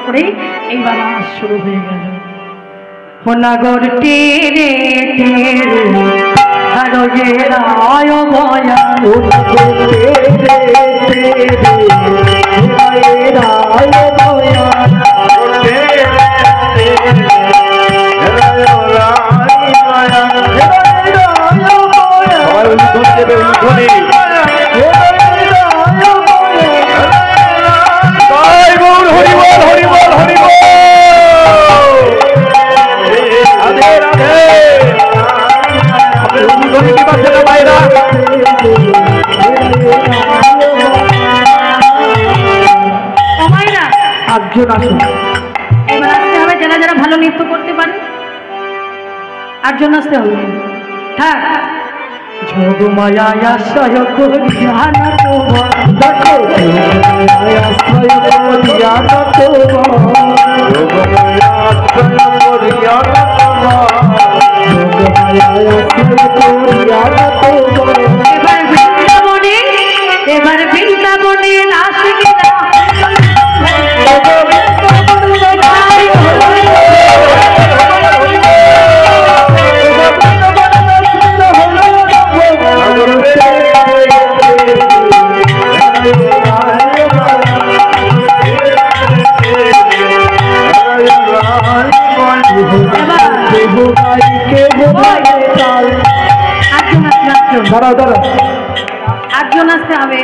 করেই এইবার নাচ শুরু হয়ে গেল। নাগর টেরে টেরে হারয়ে রায় বয়া আটজন আসুন। এবার আসতে হবে যারা যারা ভালো নৃত্য করতে পারে, আটজন আসতে হবে। হ্যাঁ, যোগমায়া আশ্রয় করিয়া না তোমার, দেখো যোগমায়া আশ্রয় করিয়া না তোমার, যোগমায়া আশ্রয় করিয়া না তোমার, যোগমায়া আশ্রয় করিয়া না তোমার। এবার বৃন্দাবনে রাস লীলা আটজন আসতে হবে।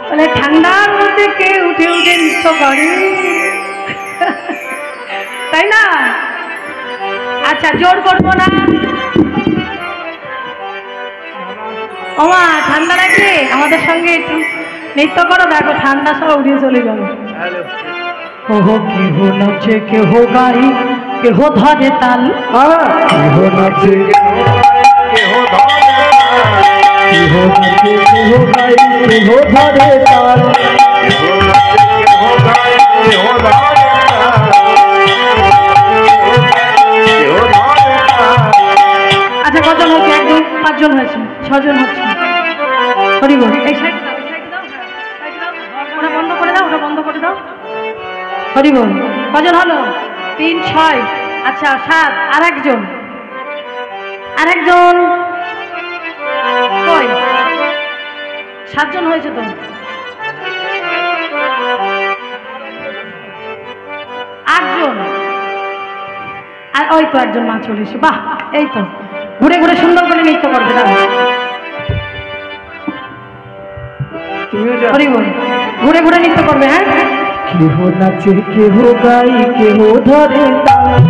বলে ঠান্ডার মধ্যে কে উঠে উঠে নৃত্য করে, তাই না? আচ্ছা, জোর করবো না। ওমা ঠান্ডা নাকি, আমাদের সঙ্গে একটু নৃত্য করো, দেখো ঠান্ডা সব উড়িয়ে চলে যাবে। ওহ কেহ নাচে কেহ গাই কেহ ধরে তাল, কেহ নাচে কেহ নাচে কেহ গাই কেহ ধরে তাল, আচ্ছা কজন হচ্ছে? একদম পাঁচজন হয়েছে, ছজন হচ্ছে। হরি বল। এই সাইড ওটা বন্ধ করে দাও, ওটা বন্ধ করে দাও। হরি বল। কজন হলো? 3, 6, আচ্ছা 7। আরেকজন কই? 7জন হয়েছে তো। 8জন। আর ওই তো একজন মা চলে এসে। বাহ, এই তো ঘুরে ঘুরে সুন্দর করে নৃত্য করবে। হরি বল। ঘুরে ঘুরে নৃত্য করবে। হ্যাঁ, কেহ নাচে কেহ গাই কেহ ধরে তাল,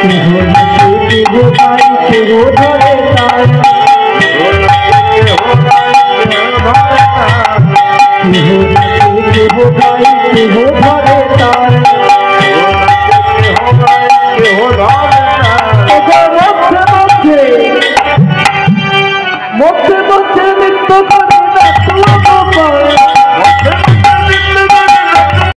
কেহ নাচে কেহ গাই কেহ ধরে তাল, কেহ নাচে কেহ গাই কেহ ধরে তাল।